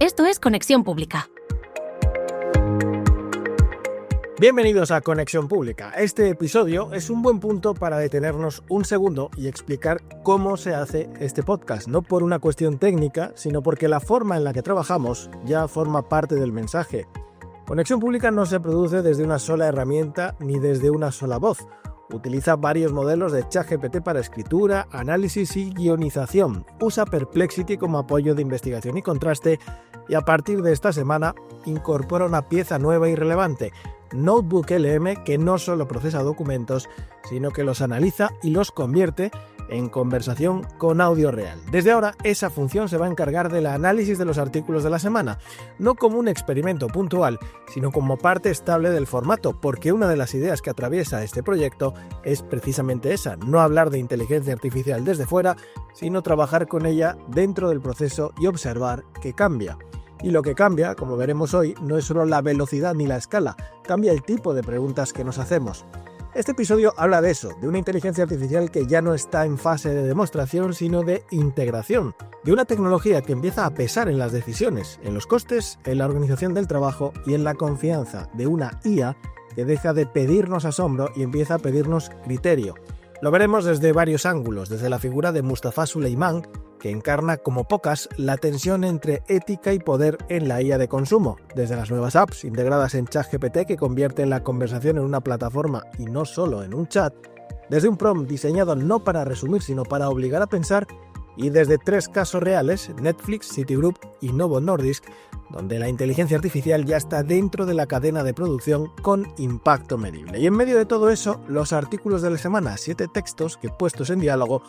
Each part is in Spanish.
Esto es Conexión Pública. Bienvenidos a Conexión Pública. Este episodio es un buen punto para detenernos un segundo y explicar cómo se hace este podcast. No por una cuestión técnica, sino porque la forma en la que trabajamos ya forma parte del mensaje. Conexión Pública no se produce desde una sola herramienta ni desde una sola voz. Utiliza varios modelos de ChatGPT para escritura, análisis y guionización. Usa Perplexity como apoyo de investigación y contraste y a partir de esta semana incorpora una pieza nueva y relevante, NotebookLM, que no solo procesa documentos, sino que los analiza y los convierte en conversación con audio real. Desde ahora, esa función se va a encargar del análisis de los artículos de la semana, no como un experimento puntual, sino como parte estable del formato, porque una de las ideas que atraviesa este proyecto es precisamente esa, no hablar de inteligencia artificial desde fuera, sino trabajar con ella dentro del proceso y observar qué cambia. Y lo que cambia, como veremos hoy, no es solo la velocidad ni la escala, cambia el tipo de preguntas que nos hacemos. Este episodio habla de eso, de una inteligencia artificial que ya no está en fase de demostración, sino de integración, de una tecnología que empieza a pesar en las decisiones, en los costes, en la organización del trabajo y en la confianza, de una IA que deja de pedirnos asombro y empieza a pedirnos criterio. Lo veremos desde varios ángulos, desde la figura de Mustafa Suleyman, que encarna como pocas la tensión entre ética y poder en la IA de consumo, desde las nuevas apps integradas en ChatGPT que convierten la conversación en una plataforma y no solo en un chat, desde un prompt diseñado no para resumir sino para obligar a pensar, y desde tres casos reales, Netflix, Citigroup y Novo Nordisk, donde la inteligencia artificial ya está dentro de la cadena de producción con impacto medible. Y en medio de todo eso, los artículos de la semana, 7 textos que puestos en diálogo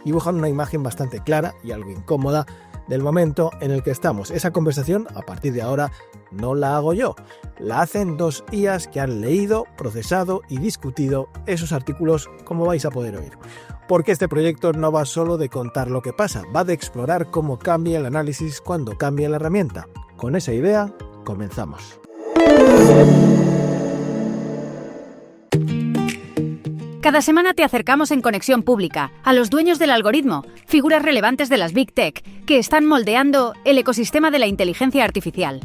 dibujan una imagen bastante clara y algo incómoda del momento en el que estamos. Esa conversación, a partir de ahora, no la hago yo. La hacen dos IAs que han leído, procesado y discutido esos artículos, como vais a poder oír. Porque este proyecto no va solo de contar lo que pasa, va de explorar cómo cambia el análisis cuando cambia la herramienta. Con esa idea, comenzamos. Cada semana te acercamos en Conexión Pública a los dueños del algoritmo, figuras relevantes de las Big Tech, que están moldeando el ecosistema de la inteligencia artificial.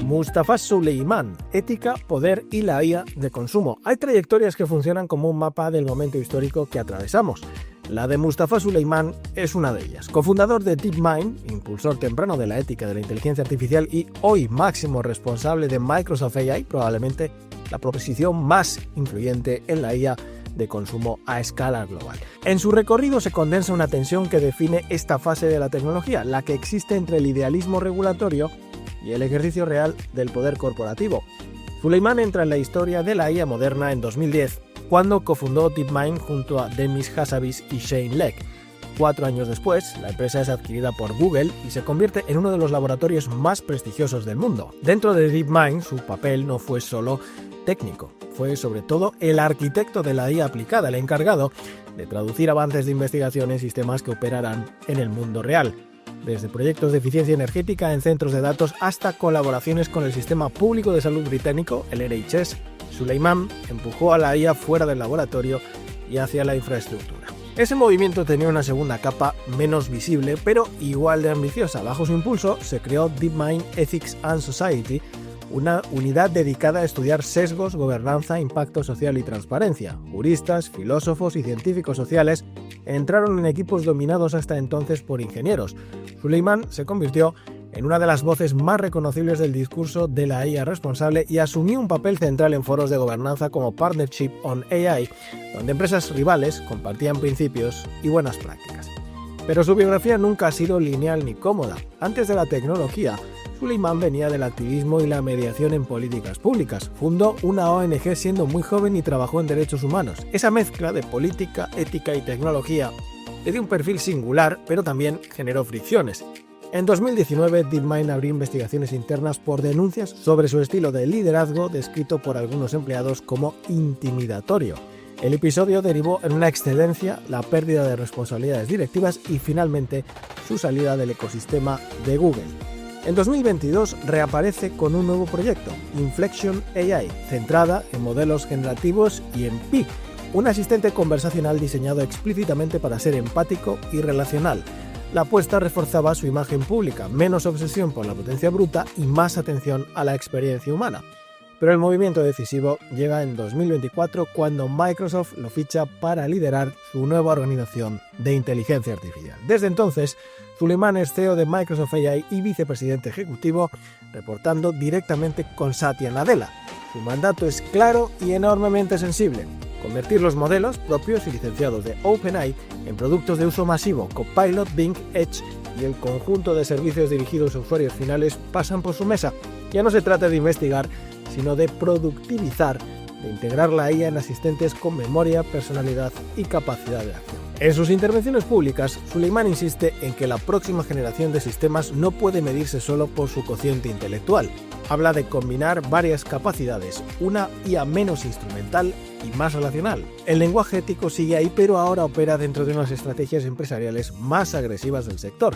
Mustafa Suleyman, ética, poder y la IA de consumo. Hay trayectorias que funcionan como un mapa del momento histórico que atravesamos. La de Mustafa Suleyman es una de ellas. Cofundador de DeepMind, impulsor temprano de la ética de la inteligencia artificial y hoy máximo responsable de Microsoft AI, probablemente la proposición más influyente en la IA de consumo a escala global. En su recorrido se condensa una tensión que define esta fase de la tecnología, la que existe entre el idealismo regulatorio y el ejercicio real del poder corporativo. Suleyman entra en la historia de la IA moderna en 2010, cuando cofundó DeepMind junto a Demis Hassabis y Shane Leck. 4 años después, la empresa es adquirida por Google y se convierte en uno de los laboratorios más prestigiosos del mundo. Dentro de DeepMind, su papel no fue solo técnico, fue sobre todo el arquitecto de la IA aplicada, el encargado de traducir avances de investigación en sistemas que operarán en el mundo real. Desde proyectos de eficiencia energética en centros de datos hasta colaboraciones con el Sistema Público de Salud británico, el NHS, Suleyman empujó a la IA fuera del laboratorio y hacia la infraestructura. Ese movimiento tenía una segunda capa menos visible, pero igual de ambiciosa. Bajo su impulso se creó DeepMind Ethics and Society, una unidad dedicada a estudiar sesgos, gobernanza, impacto social y transparencia. Juristas, filósofos y científicos sociales entraron en equipos dominados hasta entonces por ingenieros. Suleyman se convirtió en una de las voces más reconocibles del discurso de la IA responsable y asumió un papel central en foros de gobernanza como Partnership on AI, donde empresas rivales compartían principios y buenas prácticas. Pero su biografía nunca ha sido lineal ni cómoda. Antes de la tecnología, Suleyman venía del activismo y la mediación en políticas públicas. Fundó una ONG siendo muy joven y trabajó en derechos humanos. Esa mezcla de política, ética y tecnología le dio un perfil singular, pero también generó fricciones. En 2019, DeepMind abrió investigaciones internas por denuncias sobre su estilo de liderazgo descrito por algunos empleados como intimidatorio. El episodio derivó en una excedencia, la pérdida de responsabilidades directivas y finalmente su salida del ecosistema de Google. En 2022 reaparece con un nuevo proyecto, Inflection AI, centrada en modelos generativos y en Pi, un asistente conversacional diseñado explícitamente para ser empático y relacional. La apuesta reforzaba su imagen pública, menos obsesión por la potencia bruta y más atención a la experiencia humana. Pero el movimiento decisivo llega en 2024 cuando Microsoft lo ficha para liderar su nueva organización de inteligencia artificial. Desde entonces, Suleiman es CEO de Microsoft AI y vicepresidente ejecutivo, reportando directamente con Satya Nadella. Su mandato es claro y enormemente sensible: convertir los modelos propios y licenciados de OpenAI en productos de uso masivo. Copilot, Bing, Edge y el conjunto de servicios dirigidos a usuarios finales pasan por su mesa. Ya no se trata de investigar, sino de productivizar, de integrar la IA en asistentes con memoria, personalidad y capacidad de acción. En sus intervenciones públicas, Suleiman insiste en que la próxima generación de sistemas no puede medirse solo por su cociente intelectual. Habla de combinar varias capacidades, una IA menos instrumental y más relacional. El lenguaje ético sigue ahí, pero ahora opera dentro de unas estrategias empresariales más agresivas del sector.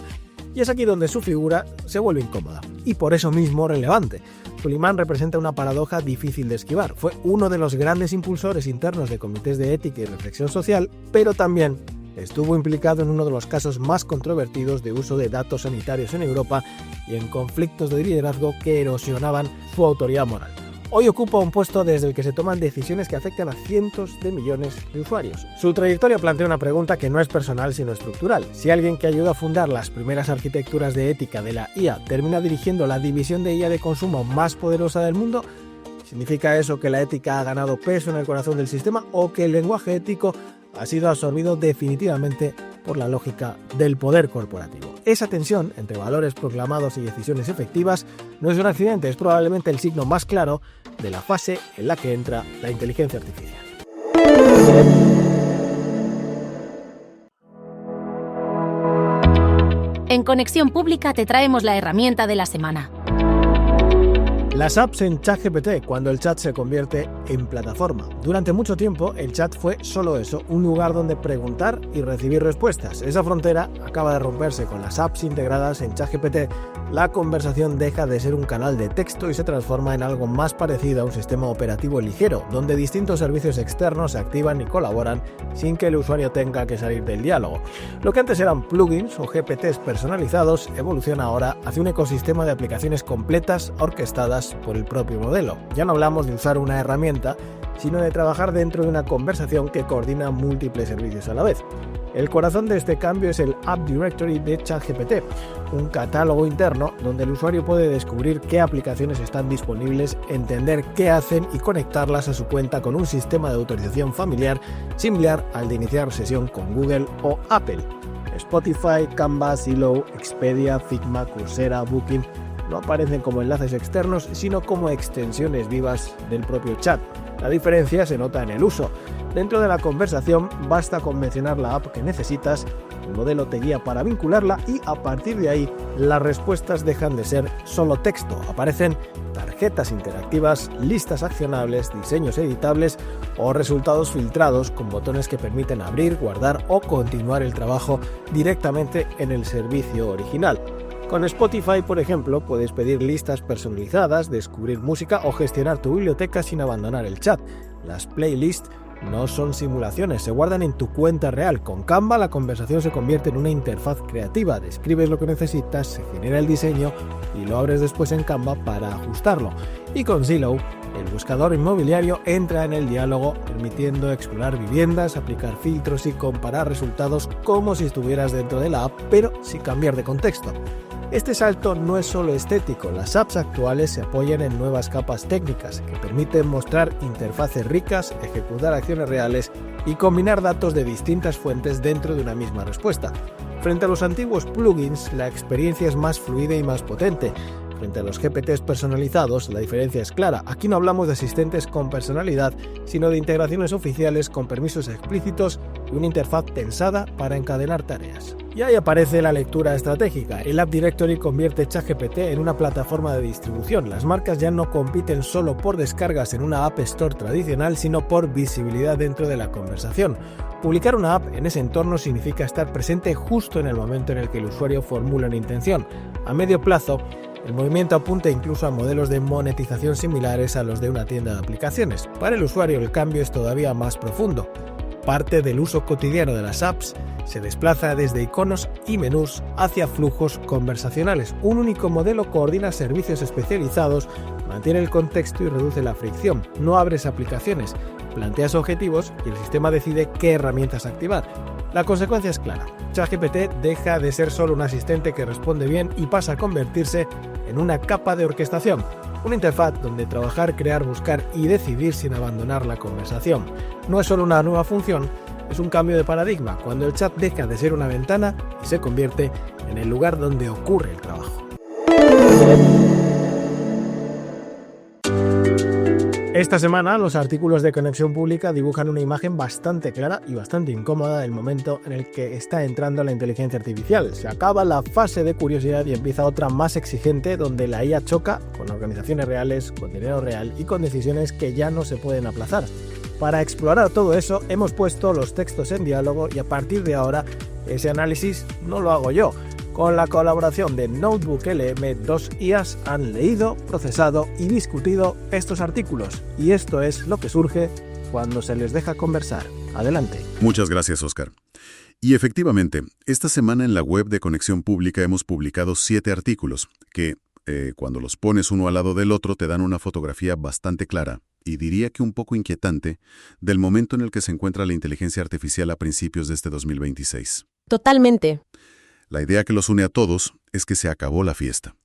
Y es aquí donde su figura se vuelve incómoda, y por eso mismo relevante. Suleiman representa una paradoja difícil de esquivar. Fue uno de los grandes impulsores internos de comités de ética y reflexión social, pero también estuvo implicado en uno de los casos más controvertidos de uso de datos sanitarios en Europa y en conflictos de liderazgo que erosionaban su autoridad moral. Hoy ocupa un puesto desde el que se toman decisiones que afectan a cientos de millones de usuarios. Su trayectoria plantea una pregunta que no es personal sino estructural. Si alguien que ayudó a fundar las primeras arquitecturas de ética de la IA termina dirigiendo la división de IA de consumo más poderosa del mundo, ¿significa eso que la ética ha ganado peso en el corazón del sistema o que el lenguaje ético ha sido absorbido definitivamente por la lógica del poder corporativo? Esa tensión entre valores proclamados y decisiones efectivas no es un accidente, es probablemente el signo más claro de la fase en la que entra la inteligencia artificial. En Conexión Pública te traemos la herramienta de la semana. Las apps en ChatGPT, cuando el chat se convierte en plataforma. Durante mucho tiempo, el chat fue solo eso, un lugar donde preguntar y recibir respuestas. Esa frontera acaba de romperse con las apps integradas en ChatGPT. La conversación deja de ser un canal de texto y se transforma en algo más parecido a un sistema operativo ligero, donde distintos servicios externos se activan y colaboran sin que el usuario tenga que salir del diálogo. Lo que antes eran plugins o GPTs personalizados evoluciona ahora hacia un ecosistema de aplicaciones completas orquestadas por el propio modelo. Ya no hablamos de usar una herramienta, sino de trabajar dentro de una conversación que coordina múltiples servicios a la vez. El corazón de este cambio es el App Directory de ChatGPT, un catálogo interno donde el usuario puede descubrir qué aplicaciones están disponibles, entender qué hacen y conectarlas a su cuenta con un sistema de autorización familiar similar al de iniciar sesión con Google o Apple. Spotify, Canva, Zillow, Expedia, Figma, Coursera, Booking no aparecen como enlaces externos, sino como extensiones vivas del propio chat. La diferencia se nota en el uso. Dentro de la conversación basta con mencionar la app que necesitas, el modelo te guía para vincularla y a partir de ahí las respuestas dejan de ser solo texto. Aparecen tarjetas interactivas, listas accionables, diseños editables o resultados filtrados con botones que permiten abrir, guardar o continuar el trabajo directamente en el servicio original. Con Spotify, por ejemplo, puedes pedir listas personalizadas, descubrir música o gestionar tu biblioteca sin abandonar el chat. Las playlists no son simulaciones, se guardan en tu cuenta real. Con Canva la conversación se convierte en una interfaz creativa. Describes lo que necesitas, se genera el diseño y lo abres después en Canva para ajustarlo. Y con Zillow, el buscador inmobiliario entra en el diálogo, permitiendo explorar viviendas, aplicar filtros y comparar resultados como si estuvieras dentro de la app, pero sin cambiar de contexto. Este salto no es solo estético, las apps actuales se apoyan en nuevas capas técnicas que permiten mostrar interfaces ricas, ejecutar acciones reales y combinar datos de distintas fuentes dentro de una misma respuesta. Frente a los antiguos plugins, la experiencia es más fluida y más potente. Frente a los GPTs personalizados, la diferencia es clara. Aquí no hablamos de asistentes con personalidad, sino de integraciones oficiales con permisos explícitos y una interfaz pensada para encadenar tareas. Y ahí aparece la lectura estratégica. El App Directory convierte ChatGPT en una plataforma de distribución. Las marcas ya no compiten solo por descargas en una App Store tradicional, sino por visibilidad dentro de la conversación. Publicar una app en ese entorno significa estar presente justo en el momento en el que el usuario formula una intención. A medio plazo, el movimiento apunta incluso a modelos de monetización similares a los de una tienda de aplicaciones. Para el usuario el cambio es todavía más profundo. Parte del uso cotidiano de las apps se desplaza desde iconos y menús hacia flujos conversacionales. Un único modelo coordina servicios especializados, mantiene el contexto y reduce la fricción. No abres aplicaciones, planteas objetivos y el sistema decide qué herramientas activar. La consecuencia es clara. ChatGPT deja de ser solo un asistente que responde bien y pasa a convertirse en una capa de orquestación. Una interfaz donde trabajar, crear, buscar y decidir sin abandonar la conversación. No es solo una nueva función, es un cambio de paradigma, cuando el chat deja de ser una ventana y se convierte en el lugar donde ocurre el trabajo. Esta semana los artículos de Conexión Pública dibujan una imagen bastante clara y bastante incómoda del momento en el que está entrando la inteligencia artificial. Se acaba la fase de curiosidad y empieza otra más exigente donde la IA choca con organizaciones reales, con dinero real y con decisiones que ya no se pueden aplazar. Para explorar todo eso hemos puesto los textos en diálogo y a partir de ahora ese análisis no lo hago yo. Con la colaboración de NotebookLM, dos IAs han leído, procesado y discutido estos artículos. Y esto es lo que surge cuando se les deja conversar. Adelante. Muchas gracias, Óscar. Y efectivamente, esta semana en la web de Conexión Pública hemos publicado 7 artículos que, cuando los pones uno al lado del otro, te dan una fotografía bastante clara, y diría que un poco inquietante, del momento en el que se encuentra la inteligencia artificial a principios de este 2026. Totalmente. La idea que los une a todos es que se acabó la fiesta.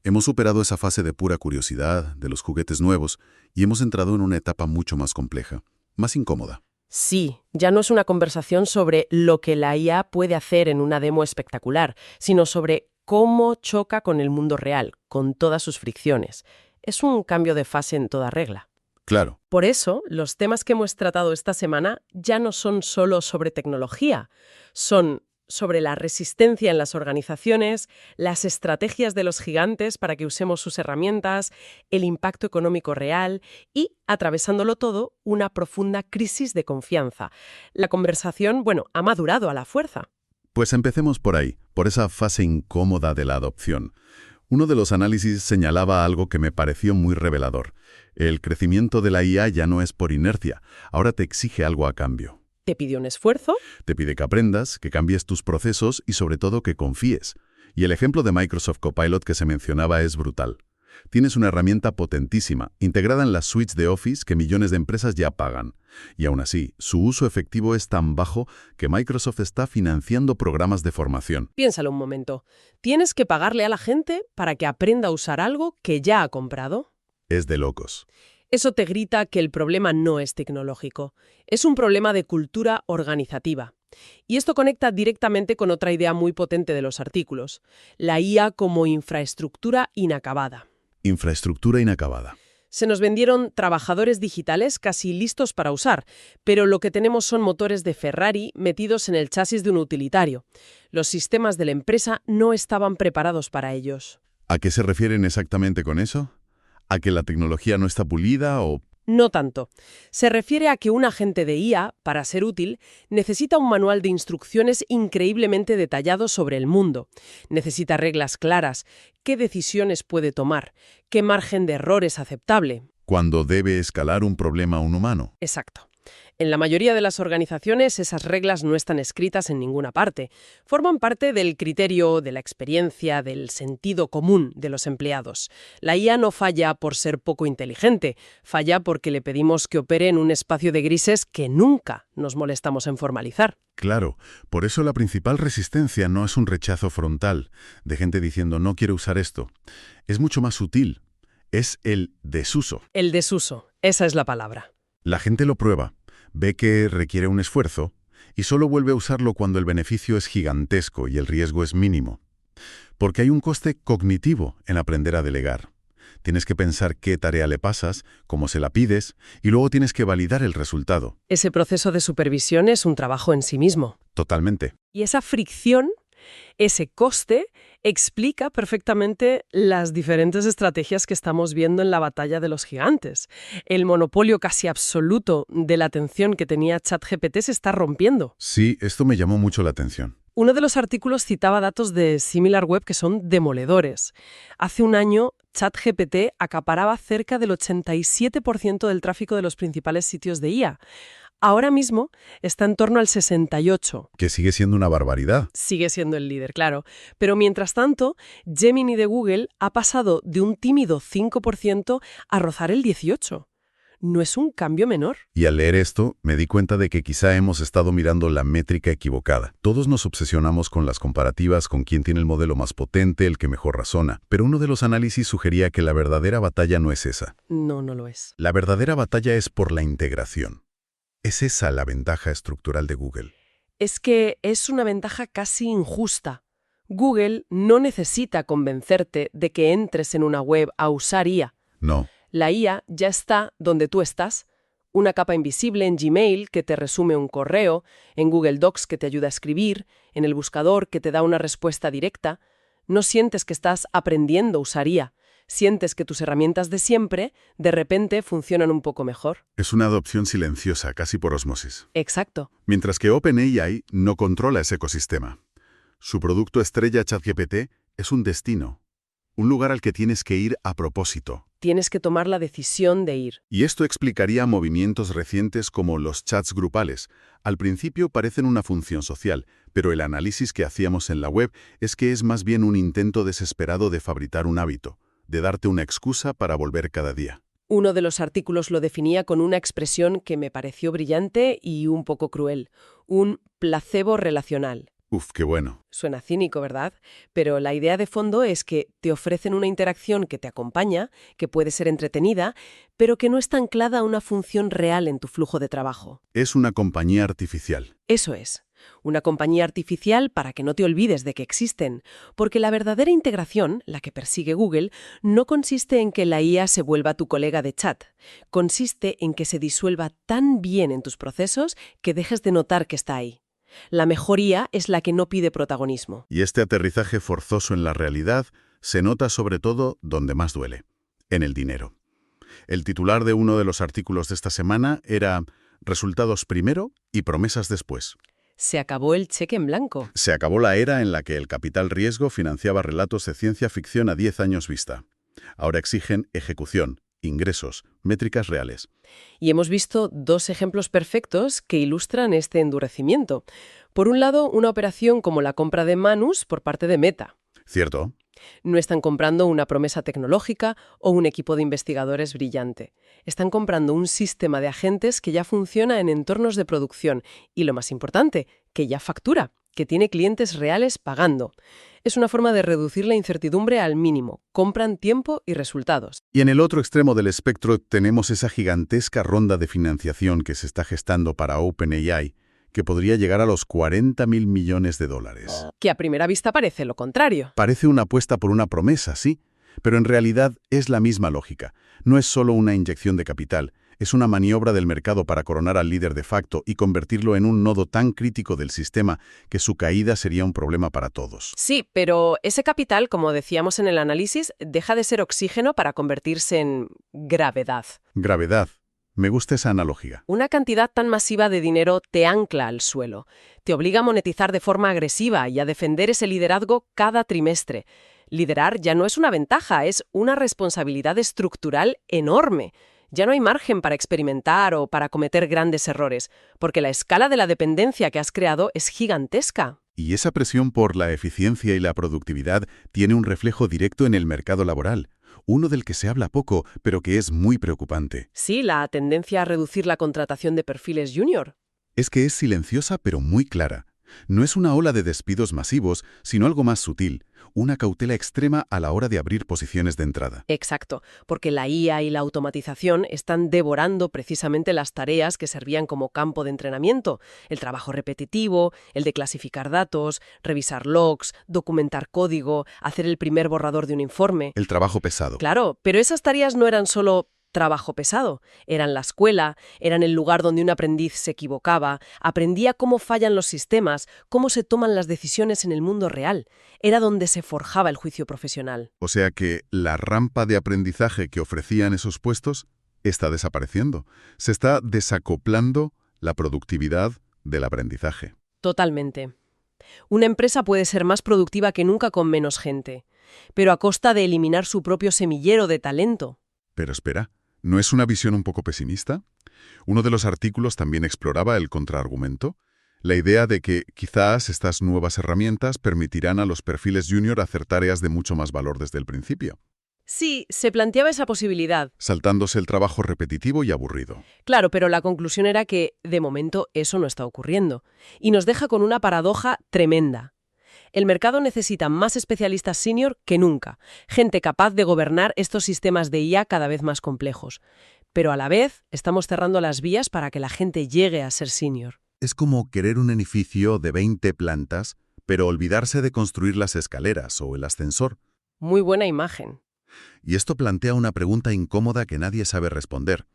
Hemos superado esa fase de pura curiosidad, de los juguetes nuevos, y hemos entrado en una etapa mucho más compleja, más incómoda. Sí, ya no es una conversación sobre lo que la IA puede hacer en una demo espectacular, sino sobre cómo choca con el mundo real, con todas sus fricciones. Es un cambio de fase en toda regla. Claro. Por eso, los temas que hemos tratado esta semana ya no son solo sobre tecnología, son sobre la resistencia en las organizaciones, las estrategias de los gigantes para que usemos sus herramientas, el impacto económico real y, atravesándolo todo, una profunda crisis de confianza. La conversación, ha madurado a la fuerza. Pues empecemos por ahí, por esa fase incómoda de la adopción. Uno de los análisis señalaba algo que me pareció muy revelador. El crecimiento de la IA ya no es por inercia, ahora te exige algo a cambio. ¿Te pide un esfuerzo? Te pide que aprendas, que cambies tus procesos y sobre todo que confíes. Y el ejemplo de Microsoft Copilot que se mencionaba es brutal. Tienes una herramienta potentísima, integrada en las suites de Office que millones de empresas ya pagan. Y aún así, su uso efectivo es tan bajo que Microsoft está financiando programas de formación. Piénsalo un momento. ¿Tienes que pagarle a la gente para que aprenda a usar algo que ya ha comprado? Es de locos. Eso te grita que el problema no es tecnológico, es un problema de cultura organizativa. Y esto conecta directamente con otra idea muy potente de los artículos, la IA como infraestructura inacabada. Infraestructura inacabada. Se nos vendieron trabajadores digitales casi listos para usar, pero lo que tenemos son motores de Ferrari metidos en el chasis de un utilitario. Los sistemas de la empresa no estaban preparados para ellos. ¿A qué se refieren exactamente con eso? ¿A que la tecnología no está pulida o...? No tanto. Se refiere a que un agente de IA, para ser útil, necesita un manual de instrucciones increíblemente detallado sobre el mundo. Necesita reglas claras, qué decisiones puede tomar, qué margen de error es aceptable. Cuando debe escalar un problema a un humano. Exacto. En la mayoría de las organizaciones esas reglas no están escritas en ninguna parte. Forman parte del criterio, de la experiencia, del sentido común de los empleados. La IA no falla por ser poco inteligente, falla porque le pedimos que opere en un espacio de grises que nunca nos molestamos en formalizar. Claro, por eso la principal resistencia no es un rechazo frontal, de gente diciendo no quiero usar esto. Es mucho más sutil. Es el desuso. El desuso, esa es la palabra. La gente lo prueba. Ve que requiere un esfuerzo y solo vuelve a usarlo cuando el beneficio es gigantesco y el riesgo es mínimo. Porque hay un coste cognitivo en aprender a delegar. Tienes que pensar qué tarea le pasas, cómo se la pides, y luego tienes que validar el resultado. Ese proceso de supervisión es un trabajo en sí mismo. Totalmente. Y esa fricción, ese coste, explica perfectamente las diferentes estrategias que estamos viendo en la batalla de los gigantes. El monopolio casi absoluto de la atención que tenía ChatGPT se está rompiendo. Sí, esto me llamó mucho la atención. Uno de los artículos citaba datos de SimilarWeb que son demoledores. Hace un año, ChatGPT acaparaba cerca del 87% del tráfico de los principales sitios de IA. Ahora mismo está en torno al 68%. Que sigue siendo una barbaridad. Sigue siendo el líder, claro. Pero mientras tanto, Gemini de Google ha pasado de un tímido 5% a rozar el 18%. No es un cambio menor. Y al leer esto, me di cuenta de que quizá hemos estado mirando la métrica equivocada. Todos nos obsesionamos con las comparativas, con quién tiene el modelo más potente, el que mejor razona. Pero uno de los análisis sugería que la verdadera batalla no es esa. No, no lo es. La verdadera batalla es por la integración. ¿Es esa la ventaja estructural de Google? Es que es una ventaja casi injusta. Google no necesita convencerte de que entres en una web a usar IA. No. La IA ya está donde tú estás. Una capa invisible en Gmail que te resume un correo, en Google Docs que te ayuda a escribir, en el buscador que te da una respuesta directa. No sientes que estás aprendiendo a usar IA. Sientes que tus herramientas de siempre, de repente, funcionan un poco mejor. Es una adopción silenciosa, casi por ósmosis. Exacto. Mientras que OpenAI no controla ese ecosistema. Su producto estrella ChatGPT es un destino, un lugar al que tienes que ir a propósito. Tienes que tomar la decisión de ir. Y esto explicaría movimientos recientes como los chats grupales. Al principio parecen una función social, pero el análisis que hacíamos en la web es que es más bien un intento desesperado de fabricar un hábito, de darte una excusa para volver cada día. Uno de los artículos lo definía con una expresión que me pareció brillante y un poco cruel. Un placebo relacional. Uf, qué bueno. Suena cínico, ¿verdad? Pero la idea de fondo es que te ofrecen una interacción que te acompaña, que puede ser entretenida, pero que no está anclada a una función real en tu flujo de trabajo. Es una compañía artificial. Eso es. Una compañía artificial para que no te olvides de que existen, porque la verdadera integración, la que persigue Google, no consiste en que la IA se vuelva tu colega de chat. Consiste en que se disuelva tan bien en tus procesos que dejes de notar que está ahí. La mejor IA es la que no pide protagonismo. Y este aterrizaje forzoso en la realidad se nota sobre todo donde más duele, en el dinero. El titular de uno de los artículos de esta semana era «Resultados primero y promesas después». Se acabó el cheque en blanco. Se acabó la era en la que el capital riesgo financiaba relatos de ciencia ficción a 10 años vista. Ahora exigen ejecución, ingresos, métricas reales. Y hemos visto dos ejemplos perfectos que ilustran este endurecimiento. Por un lado, una operación como la compra de Manus por parte de Meta. ¿Cierto? No están comprando una promesa tecnológica o un equipo de investigadores brillante. Están comprando un sistema de agentes que ya funciona en entornos de producción y, lo más importante, que ya factura, que tiene clientes reales pagando. Es una forma de reducir la incertidumbre al mínimo. Compran tiempo y resultados. Y en el otro extremo del espectro tenemos esa gigantesca ronda de financiación que se está gestando para OpenAI, que podría llegar a los $40.000 millones. Que a primera vista parece lo contrario. Parece una apuesta por una promesa, sí, pero en realidad es la misma lógica. No es solo una inyección de capital, es una maniobra del mercado para coronar al líder de facto y convertirlo en un nodo tan crítico del sistema que su caída sería un problema para todos. Sí, pero ese capital, como decíamos en el análisis, deja de ser oxígeno para convertirse en gravedad. Gravedad. Me gusta esa analogía. Una cantidad tan masiva de dinero te ancla al suelo, te obliga a monetizar de forma agresiva y a defender ese liderazgo cada trimestre. Liderar ya no es una ventaja, es una responsabilidad estructural enorme. Ya no hay margen para experimentar o para cometer grandes errores, porque la escala de la dependencia que has creado es gigantesca. Y esa presión por la eficiencia y la productividad tiene un reflejo directo en el mercado laboral. Uno del que se habla poco, pero que es muy preocupante. Sí, la tendencia a reducir la contratación de perfiles junior. Es que es silenciosa pero muy clara. No es una ola de despidos masivos, sino algo más sutil, una cautela extrema a la hora de abrir posiciones de entrada. Exacto, porque la IA y la automatización están devorando precisamente las tareas que servían como campo de entrenamiento, el trabajo repetitivo, el de clasificar datos, revisar logs, documentar código, hacer el primer borrador de un informe. El trabajo pesado. Claro, pero esas tareas no eran solo trabajo pesado. Eran la escuela, eran el lugar donde un aprendiz se equivocaba, aprendía cómo fallan los sistemas, cómo se toman las decisiones en el mundo real. Era donde se forjaba el juicio profesional. O sea que la rampa de aprendizaje que ofrecían esos puestos está desapareciendo. Se está desacoplando la productividad del aprendizaje. Totalmente. Una empresa puede ser más productiva que nunca con menos gente, pero a costa de eliminar su propio semillero de talento. Pero espera, ¿no es una visión un poco pesimista? Uno de los artículos también exploraba el contraargumento, la idea de que quizás estas nuevas herramientas permitirán a los perfiles junior hacer tareas de mucho más valor desde el principio, Sí, se planteaba esa posibilidad. saltándose el trabajo repetitivo y aburrido. Claro, pero la conclusión era que, de momento, eso no está ocurriendo. Y nos deja con una paradoja tremenda. El mercado necesita más especialistas senior que nunca, gente capaz de gobernar estos sistemas de IA cada vez más complejos. Pero a la vez, estamos cerrando las vías para que la gente llegue a ser senior. Es como querer un edificio de 20 plantas, pero olvidarse de construir las escaleras o el ascensor. Muy buena imagen. Y esto plantea una pregunta incómoda que nadie sabe responder.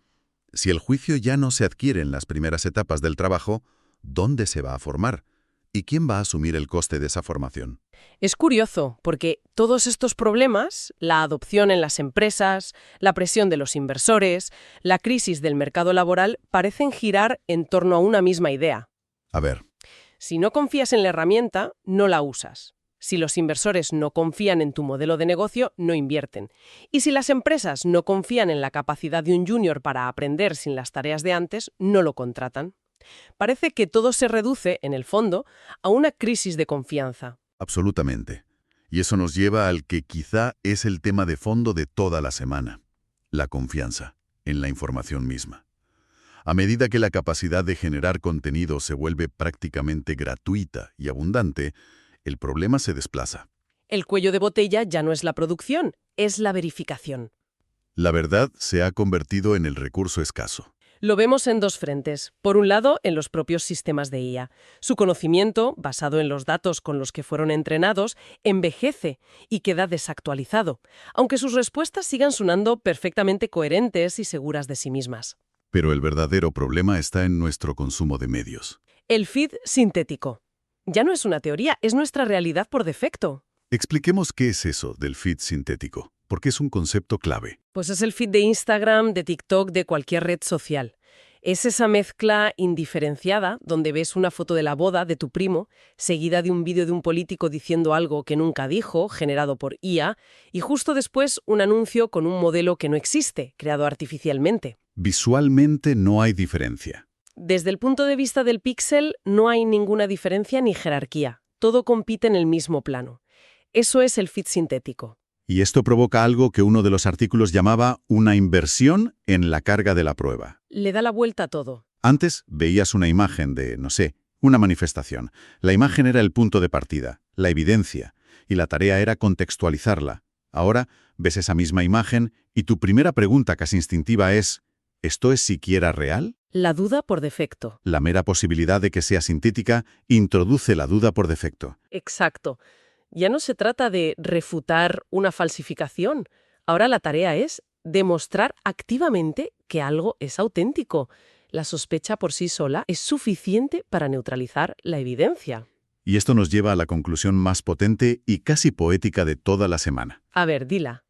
Si el juicio ya no se adquiere en las primeras etapas del trabajo, ¿dónde se va a formar? ¿Y quién va a asumir el coste de esa formación? Es curioso, porque todos estos problemas, la adopción en las empresas, la presión de los inversores, la crisis del mercado laboral, parecen girar en torno a una misma idea. A ver, Si no confías en la herramienta, no la usas. Si los inversores no confían en tu modelo de negocio, no invierten. Y si las empresas no confían en la capacidad de un junior para aprender sin las tareas de antes, no lo contratan. Parece que todo se reduce, en el fondo, a una crisis de confianza. absolutamente. Y eso nos lleva al que quizá es el tema de fondo de toda la semana: la confianza en la información misma. A medida que la capacidad de generar contenido se vuelve prácticamente gratuita y abundante, el problema se desplaza. El cuello de botella ya no es la producción, es la verificación. La verdad se ha convertido en el recurso escaso. Lo vemos en dos frentes. Por un lado, en los propios sistemas de IA. Su conocimiento, basado en los datos con los que fueron entrenados, envejece y queda desactualizado, aunque sus respuestas sigan sonando perfectamente coherentes y seguras de sí mismas. Pero el verdadero problema está en nuestro consumo de medios. El feed sintético. Ya no es una teoría, es nuestra realidad por defecto. Expliquemos qué es eso del feed sintético, porque es un concepto clave. Pues es el feed de Instagram, de TikTok, de cualquier red social. Es esa mezcla indiferenciada donde ves una foto de la boda de tu primo, seguida de un vídeo de un político diciendo algo que nunca dijo, generado por IA, y justo después un anuncio con un modelo que no existe, creado artificialmente. Visualmente no hay diferencia. Desde el punto de vista del píxel, no hay ninguna diferencia ni jerarquía. Todo compite en el mismo plano. Eso es el feed sintético. Y esto provoca algo que uno de los artículos llamaba una inversión en la carga de la prueba. Le da la vuelta a todo. Antes veías una imagen de, no sé, una manifestación. La imagen era el punto de partida, la evidencia, y la tarea era contextualizarla. Ahora ves esa misma imagen y tu primera pregunta casi instintiva es: ¿esto es siquiera real? La duda por defecto. La mera posibilidad de que sea sintética introduce la duda por defecto. Exacto. Ya no se trata de refutar una falsificación. Ahora la tarea es demostrar activamente que algo es auténtico. La sospecha por sí sola es suficiente para neutralizar la evidencia. Y esto nos lleva a la conclusión más potente y casi poética de toda la semana. A ver, dila.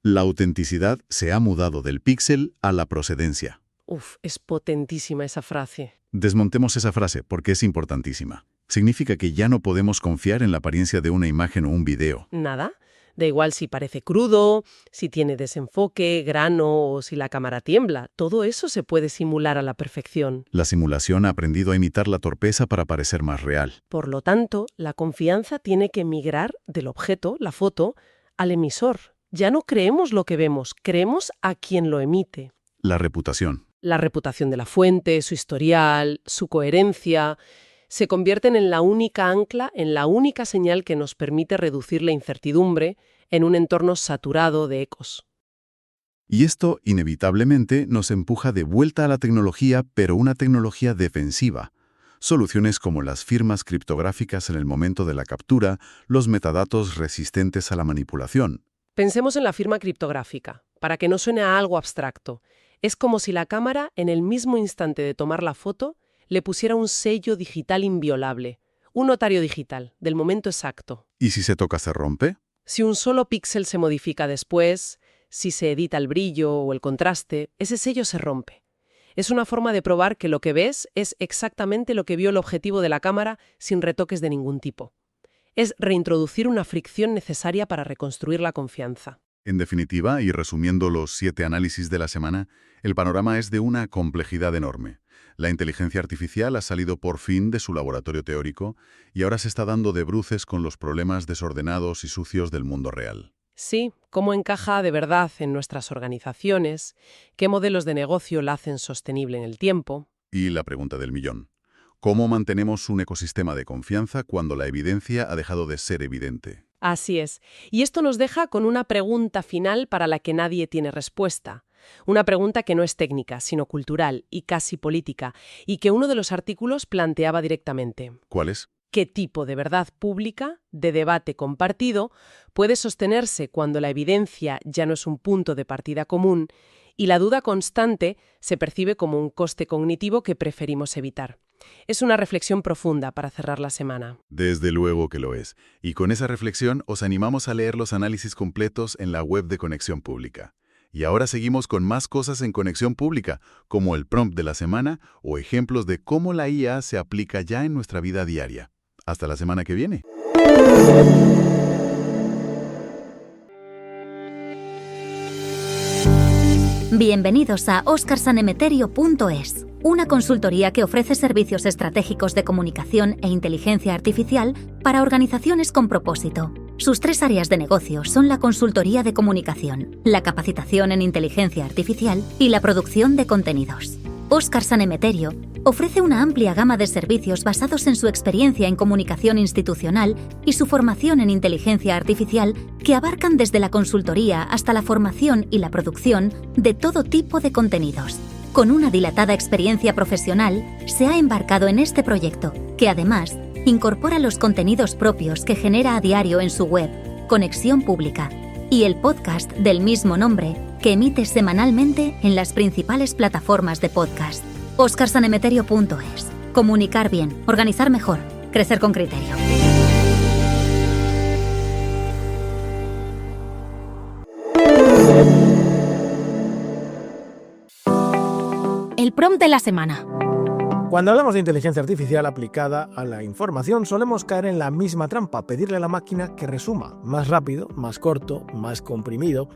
La autenticidad se ha mudado del píxel a la procedencia. Uf, es potentísima esa frase. Desmontemos esa frase porque es importantísima. Significa que ya no podemos confiar en la apariencia de una imagen o un video. Nada. Da igual si parece crudo, si tiene desenfoque, grano o si la cámara tiembla. Todo eso se puede simular a la perfección. La simulación ha aprendido a imitar la torpeza para parecer más real. Por lo tanto, la confianza tiene que migrar del objeto, la foto, al emisor. Ya no creemos lo que vemos, creemos a quien lo emite. La reputación. La reputación de la fuente, su historial, su coherencia, se convierten en la única ancla, en la única señal que nos permite reducir la incertidumbre en un entorno saturado de ecos. Y esto, inevitablemente, nos empuja de vuelta a la tecnología, pero una tecnología defensiva. Soluciones como las firmas criptográficas en el momento de la captura, los metadatos resistentes a la manipulación. Pensemos en la firma criptográfica, para que no suene a algo abstracto. Es como si la cámara, en el mismo instante de tomar la foto, le pusiera un sello digital inviolable, un notario digital, del momento exacto. ¿Y si se toca se rompe? Si un solo píxel se modifica después, si se edita el brillo o el contraste, ese sello se rompe. Es una forma de probar que lo que ves es exactamente lo que vio el objetivo de la cámara sin retoques de ningún tipo. Es reintroducir una fricción necesaria para reconstruir la confianza. En definitiva, y resumiendo los 7 análisis de la semana, el panorama es de una complejidad enorme. La inteligencia artificial ha salido por fin de su laboratorio teórico y ahora se está dando de bruces con los problemas desordenados y sucios del mundo real. Sí, cómo encaja de verdad en nuestras organizaciones, qué modelos de negocio la hacen sostenible en el tiempo. Y la pregunta del millón. ¿Cómo mantenemos un ecosistema de confianza cuando la evidencia ha dejado de ser evidente? Así es. Y esto nos deja con una pregunta final para la que nadie tiene respuesta. Una pregunta que no es técnica, sino cultural y casi política, y que uno de los artículos planteaba directamente. ¿Cuál es? ¿Qué tipo de verdad pública, de debate compartido, puede sostenerse cuando la evidencia ya no es un punto de partida común y la duda constante se percibe como un coste cognitivo que preferimos evitar? Es una reflexión profunda para cerrar la semana. Desde luego que lo es. Y con esa reflexión os animamos a leer los análisis completos en la web de Conexión Pública. Y ahora seguimos con más cosas en Conexión Pública, como el prompt de la semana o ejemplos de cómo la IA se aplica ya en nuestra vida diaria. Hasta la semana que viene. Bienvenidos a oscarsanemeterio.es, una consultoría que ofrece servicios estratégicos de comunicación e inteligencia artificial para organizaciones con propósito. Sus 3 áreas de negocio son la consultoría de comunicación, la capacitación en inteligencia artificial y la producción de contenidos. Óscar Sanemeterio ofrece una amplia gama de servicios basados en su experiencia en comunicación institucional y su formación en inteligencia artificial que abarcan desde la consultoría hasta la formación y la producción de todo tipo de contenidos. Con una dilatada experiencia profesional, se ha embarcado en este proyecto, que además incorpora los contenidos propios que genera a diario en su web, Conexión Pública, y el podcast del mismo nombre que emite semanalmente en las principales plataformas de podcast. oscarsanemeterio.es. Comunicar bien, organizar mejor, crecer con criterio. El prompt de la semana. Cuando hablamos de inteligencia artificial aplicada a la información, solemos caer en la misma trampa, pedirle a la máquina que resuma, más rápido, más corto, más comprimido.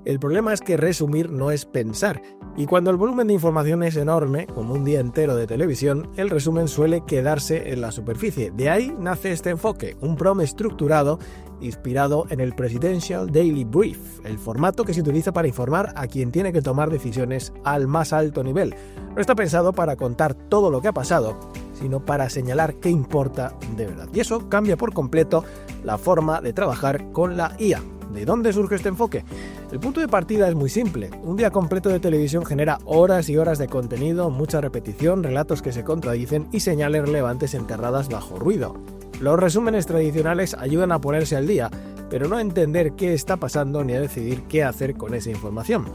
El problema es que resumir no es pensar, y cuando el volumen de información es enorme, como un día entero de televisión, el resumen suele quedarse en la superficie. De ahí nace este enfoque, un prompt estructurado inspirado en el Presidential Daily Brief, el formato que se utiliza para informar a quien tiene que tomar decisiones al más alto nivel. No está pensado para contar todo lo que ha pasado, sino para señalar qué importa de verdad. Y eso cambia por completo la forma de trabajar con la IA. ¿De dónde surge este enfoque? El punto de partida es muy simple. Un día completo de televisión genera horas y horas de contenido, mucha repetición, relatos que se contradicen y señales relevantes enterradas bajo ruido. Los resúmenes tradicionales ayudan a ponerse al día, pero no a entender qué está pasando ni a decidir qué hacer con esa información.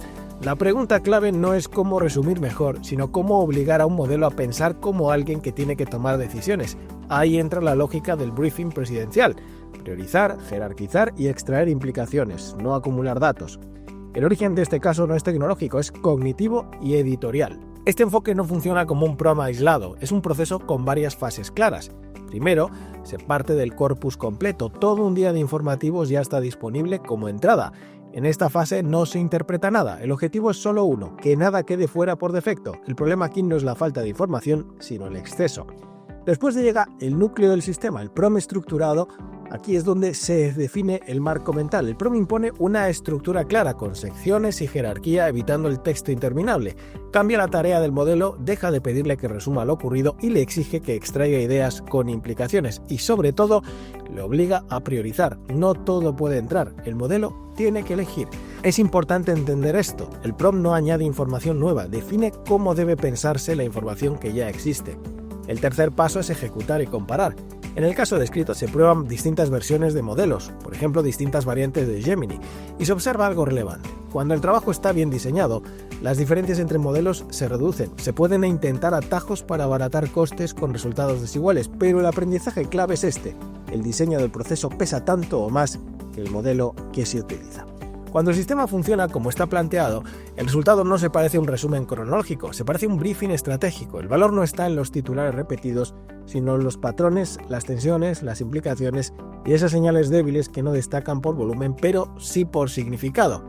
La pregunta clave no es cómo resumir mejor, sino cómo obligar a un modelo a pensar como alguien que tiene que tomar decisiones. Ahí entra la lógica del briefing presidencial: priorizar, jerarquizar y extraer implicaciones, no acumular datos. El origen de este caso no es tecnológico, es cognitivo y editorial. Este enfoque no funciona como un programa aislado, es un proceso con varias fases claras. Primero, se parte del corpus completo, todo un día de informativos ya está disponible como entrada. En esta fase no se interpreta nada, el objetivo es solo uno, que nada quede fuera por defecto. El problema aquí no es la falta de información, sino el exceso. Después llega el núcleo del sistema, el prompt estructurado. Aquí es donde se define el marco mental. El prompt impone una estructura clara, con secciones y jerarquía, evitando el texto interminable. Cambia la tarea del modelo, deja de pedirle que resuma lo ocurrido y le exige que extraiga ideas con implicaciones. Y sobre todo, le obliga a priorizar. No todo puede entrar, el modelo tiene que elegir. Es importante entender esto. El prompt no añade información nueva, define cómo debe pensarse la información que ya existe. El tercer paso es ejecutar y comparar. En el caso descrito se prueban distintas versiones de modelos, por ejemplo distintas variantes de Gemini, y se observa algo relevante. Cuando el trabajo está bien diseñado, las diferencias entre modelos se reducen. Se pueden intentar atajos para abaratar costes con resultados desiguales, pero el aprendizaje clave es este: el diseño del proceso pesa tanto o más que el modelo que se utiliza. Cuando el sistema funciona como está planteado, el resultado no se parece a un resumen cronológico, se parece a un briefing estratégico. El valor no está en los titulares repetidos, sino los patrones, las tensiones, las implicaciones y esas señales débiles que no destacan por volumen, pero sí por significado.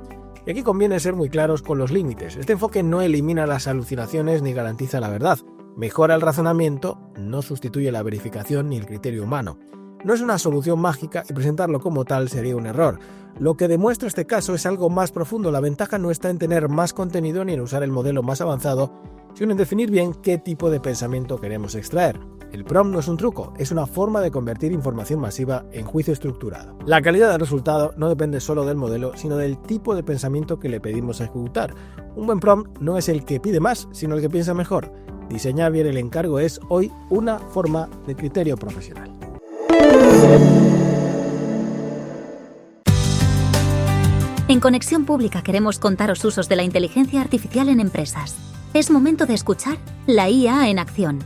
Y aquí conviene ser muy claros con los límites. Este enfoque no elimina las alucinaciones ni garantiza la verdad. Mejora el razonamiento, no sustituye la verificación ni el criterio humano. No es una solución mágica y presentarlo como tal sería un error. Lo que demuestra este caso es algo más profundo. La ventaja no está en tener más contenido ni en usar el modelo más avanzado, sino en definir bien qué tipo de pensamiento queremos extraer. El prompt no es un truco, es una forma de convertir información masiva en juicio estructurado. La calidad del resultado no depende solo del modelo, sino del tipo de pensamiento que le pedimos ejecutar. Un buen prompt no es el que pide más, sino el que piensa mejor. Diseñar bien el encargo es hoy una forma de criterio profesional. En Conexión Pública queremos contaros usos de la inteligencia artificial en empresas. Es momento de escuchar la IA en acción.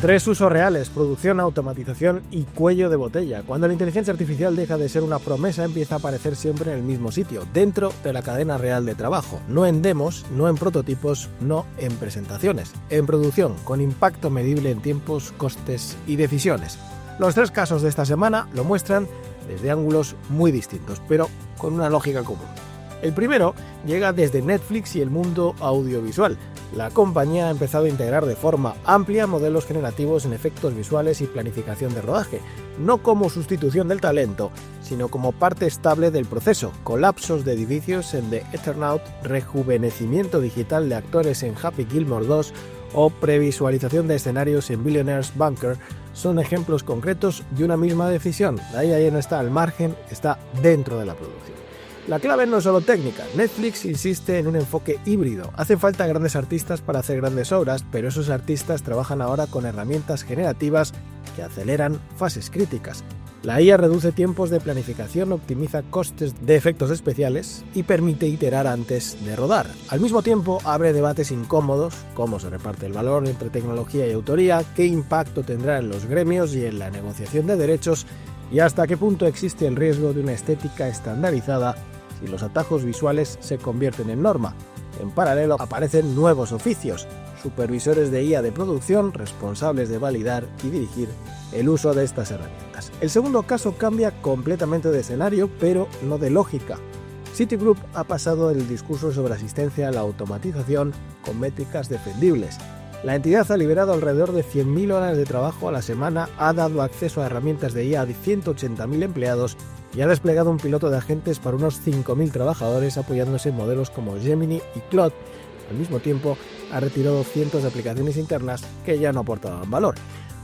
3 usos reales: producción, automatización y cuello de botella. Cuando la inteligencia artificial deja de ser una promesa, empieza a aparecer siempre en el mismo sitio, dentro de la cadena real de trabajo. No en demos, no en prototipos, no en presentaciones. En producción, con impacto medible en tiempos, costes y decisiones. Los 3 casos de esta semana lo muestran desde ángulos muy distintos, pero con una lógica común. El primero llega desde Netflix y el mundo audiovisual. La compañía ha empezado a integrar de forma amplia modelos generativos en efectos visuales y planificación de rodaje, no como sustitución del talento, sino como parte estable del proceso. Colapsos de edificios en The Eternaut, rejuvenecimiento digital de actores en Happy Gilmore 2 o previsualización de escenarios en Billionaire's Bunker son ejemplos concretos de una misma decisión. La IA ya no está al margen, está dentro de la producción. La clave no es solo técnica. Netflix insiste en un enfoque híbrido. Hacen falta grandes artistas para hacer grandes obras, pero esos artistas trabajan ahora con herramientas generativas que aceleran fases críticas. La IA reduce tiempos de planificación, optimiza costes de efectos especiales y permite iterar antes de rodar. Al mismo tiempo, abre debates incómodos: cómo se reparte el valor entre tecnología y autoría, qué impacto tendrá en los gremios y en la negociación de derechos, y hasta qué punto existe el riesgo de una estética estandarizada si los atajos visuales se convierten en norma. En paralelo, aparecen nuevos oficios: supervisores de IA de producción, responsables de validar y dirigir el uso de estas herramientas. El segundo caso cambia completamente de escenario, pero no de lógica. Citigroup ha pasado el discurso sobre asistencia a la automatización con métricas defendibles. La entidad ha liberado alrededor de 100.000 horas de trabajo a la semana, ha dado acceso a herramientas de IA a 180.000 empleados y ha desplegado un piloto de agentes para unos 5.000 trabajadores apoyándose en modelos como Gemini y Claude. Al mismo tiempo, ha retirado cientos de aplicaciones internas que ya no aportaban valor.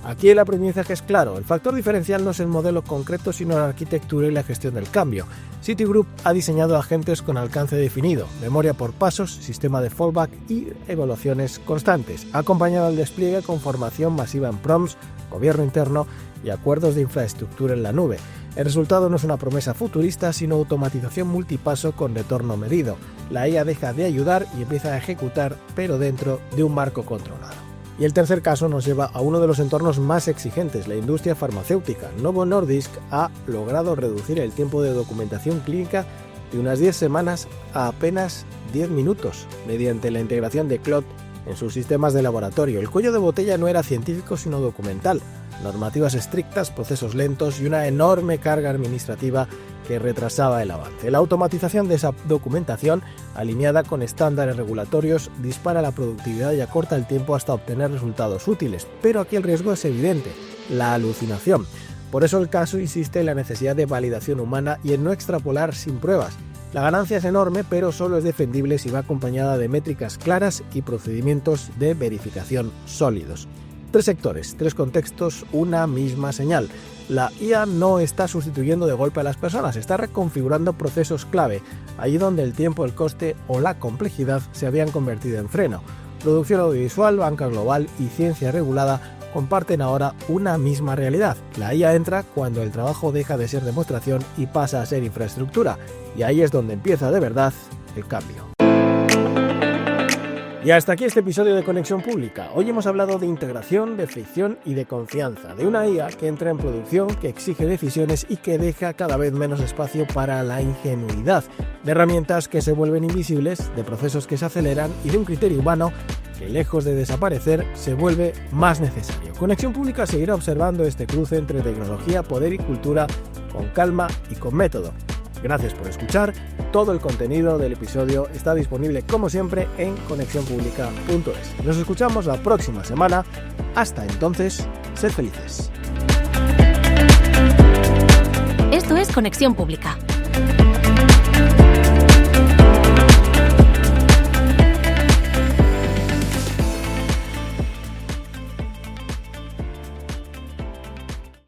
Aquí el aprendizaje es claro: el factor diferencial no es el modelo concreto, sino la arquitectura y la gestión del cambio. Citigroup ha diseñado agentes con alcance definido, memoria por pasos, sistema de fallback y evaluaciones constantes. Ha acompañado el despliegue con formación masiva en prompts, gobierno interno y acuerdos de infraestructura en la nube. El resultado no es una promesa futurista, sino automatización multipaso con retorno medido. La IA deja de ayudar y empieza a ejecutar, pero dentro de un marco controlado. Y el tercer caso nos lleva a uno de los entornos más exigentes: la industria farmacéutica. Novo Nordisk ha logrado reducir el tiempo de documentación clínica de unas 10 semanas a apenas 10 minutos mediante la integración de Claude en sus sistemas de laboratorio. El cuello de botella no era científico, sino documental: normativas estrictas, procesos lentos y una enorme carga administrativa que retrasaba el avance. La automatización de esa documentación, alineada con estándares regulatorios, dispara la productividad y acorta el tiempo hasta obtener resultados útiles. Pero aquí el riesgo es evidente: la alucinación. Por eso el caso insiste en la necesidad de validación humana y en no extrapolar sin pruebas. La ganancia es enorme, pero solo es defendible si va acompañada de métricas claras y procedimientos de verificación sólidos. 3 sectores, 3 contextos, una misma señal. La IA no está sustituyendo de golpe a las personas, está reconfigurando procesos clave, allí donde el tiempo, el coste o la complejidad se habían convertido en freno. Producción audiovisual, banca global y ciencia regulada comparten ahora una misma realidad. La IA entra cuando el trabajo deja de ser demostración y pasa a ser infraestructura, y ahí es donde empieza de verdad el cambio. Y hasta aquí este episodio de Conexión Pública. Hoy hemos hablado de integración, de fricción y de confianza, de una IA que entra en producción, que exige decisiones y que deja cada vez menos espacio para la ingenuidad, de herramientas que se vuelven invisibles, de procesos que se aceleran y de un criterio humano que, lejos de desaparecer, se vuelve más necesario. Conexión Pública seguirá observando este cruce entre tecnología, poder y cultura con calma y con método. Gracias por escuchar. Todo el contenido del episodio está disponible, como siempre, en conexionpublica.es. Nos escuchamos la próxima semana. Hasta entonces, sed felices. Esto es Conexión Pública.